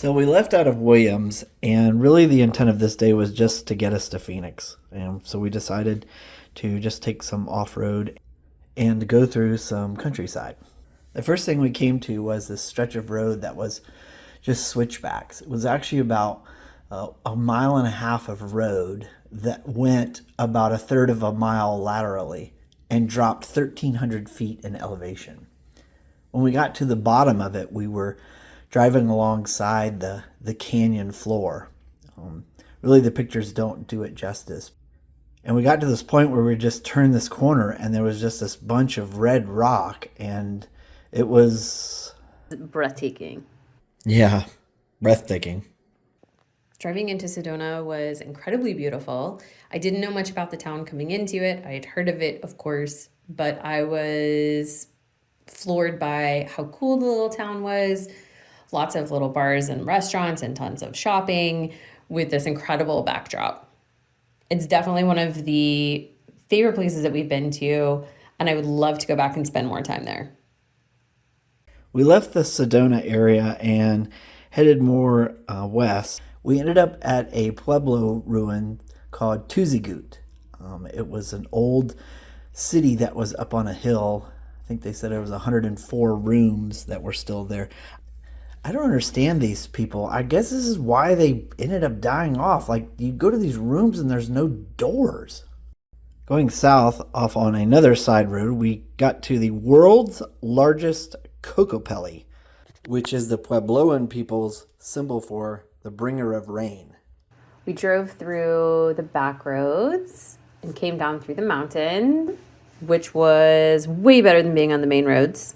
So we left out of Williams, and really the intent of this day was just to get us to Phoenix. And so we decided to just take some off road and go through some countryside. The first thing we came to was this stretch of road that was just switchbacks. It was actually about a mile and a half of road that went about a third of a mile laterally and dropped 1,300 feet in elevation. When we got to the bottom of it, we were driving alongside the canyon floor. Really, the pictures don't do it justice. And we got to this point where we just turned this corner and there was just this bunch of red rock, and it was breathtaking. Yeah, breathtaking. Driving into Sedona was incredibly beautiful. I didn't know much about the town coming into it. I had heard of it, of course, but I was floored by how cool the little town was. Lots of little bars and restaurants and tons of shopping with this incredible backdrop. It's definitely one of the favorite places that we've been to, and I would love to go back and spend more time there. We left the Sedona area and headed more west. We ended up at a Pueblo ruin called Tuzigut. It was an old city that was up on a hill. I think they said there was 104 rooms that were still there. I don't understand these people. I guess this is why they ended up dying off. Like, you go to these rooms and there's no doors. Going south off on another side road, we got to the world's largest Cocopelli, which is the Puebloan people's symbol for the bringer of rain. We drove through the back roads and came down through the mountain, which was way better than being on the main roads.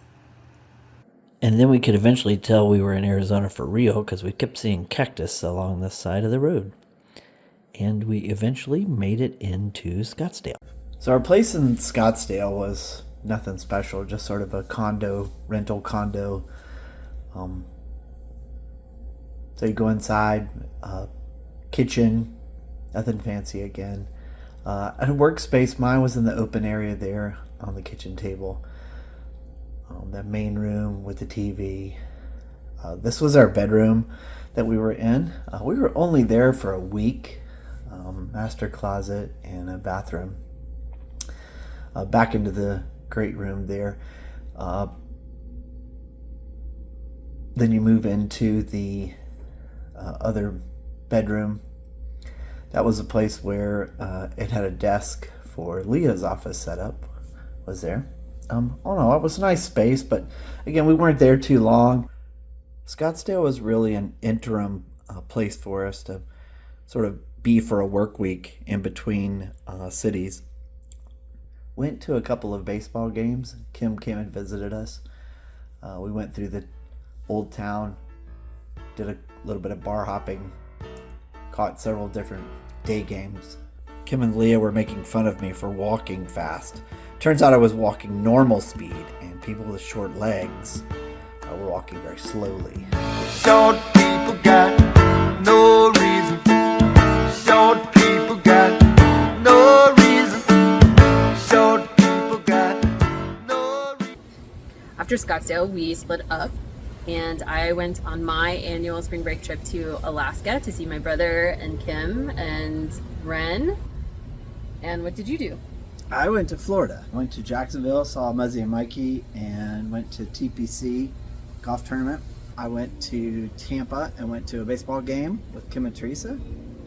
And then we could eventually tell we were in Arizona for real because we kept seeing cactus along the side of the road. And we eventually made it into Scottsdale. So our place in Scottsdale was nothing special, just sort of a rental condo. So you go inside, kitchen, nothing fancy again. A workspace, mine was in the open area there on the kitchen table. The main room with the TV. This was our bedroom that we were in. We were only there for a week. Master closet and a bathroom. Back into the great room there. Then you move into the other bedroom. That was a place where it had a desk for Leah's office set up. Was there. Oh no, it was a nice space, but again, we weren't there too long. Scottsdale was really an interim place for us to sort of be for a work week in between cities. Went to a couple of baseball games. Kim came and visited us. We went through the old town, did a little bit of bar hopping, caught several different day games. Kim and Leah were making fun of me for walking fast. Turns out I was walking normal speed, and people with short legs were walking very slowly. Short people got no reason. Short people got no reason. Short people got no reason. After Scottsdale, we split up, and I went on my annual spring break trip to Alaska to see my brother and Kim and Ren. And what did you do? I went to Florida. Went to Jacksonville, saw Muzzy and Mikey, and went to TPC golf tournament. I went to Tampa and went to a baseball game with Kim and Teresa.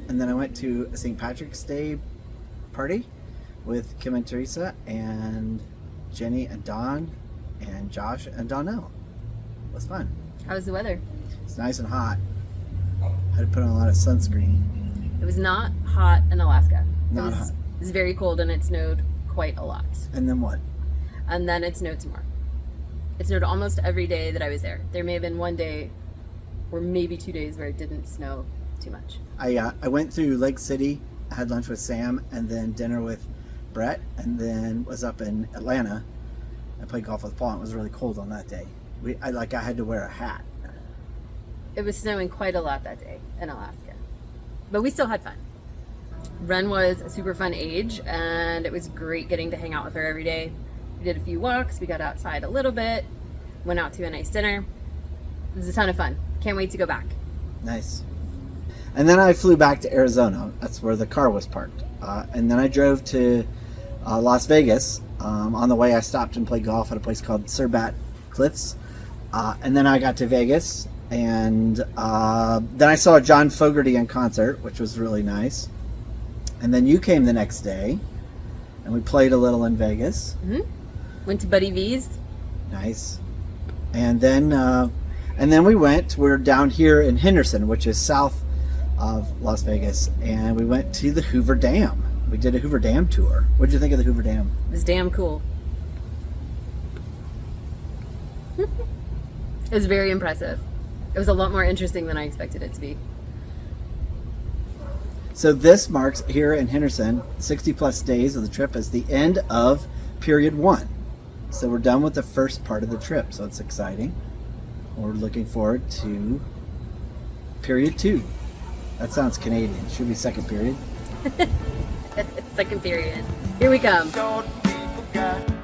And then I went to a St. Patrick's Day party with Kim and Teresa and Jenny and Don and Josh and Donnell. It was fun. How was the weather? It's nice and hot. Had to put on a lot of sunscreen. It was not hot in Alaska. Not hot. It was very cold, and it snowed quite a lot. And then what? And then it snowed some more. It snowed almost every day that I was there. There may have been one day or maybe 2 days where it didn't snow too much. I went through Lake City, had lunch with Sam, and then dinner with Brett, and then was up in Atlanta. I played golf with Paul, and it was really cold on that day. I had to wear a hat. It was snowing quite a lot that day in Alaska. But we still had fun. Ren was a super fun age, and it was great getting to hang out with her every day. We did a few walks, we got outside a little bit, went out to a nice dinner. It was a ton of fun. Can't wait to go back. Nice. And then I flew back to Arizona. That's where the car was parked. And then I drove to Las Vegas. On the way, I stopped and played golf at a place called Surbat Cliffs. And then I got to Vegas. And then I saw John Fogerty in concert, which was really nice. And then you came the next day. And we played a little in Vegas. Mm-hmm. Went to Buddy V's. Nice. And then we we're down here in Henderson, which is south of Las Vegas, and we went to the Hoover Dam. We did a Hoover Dam tour. What did you think of the Hoover Dam? It was damn cool. It was very impressive. It was a lot more interesting than I expected it to be. So this marks here in Henderson 60 plus days of the trip as the end of period 1. So we're done with the first part of the trip, so it's exciting. We're looking forward to period 2. That sounds Canadian. Should be second period. Second period. Here we come. Short people got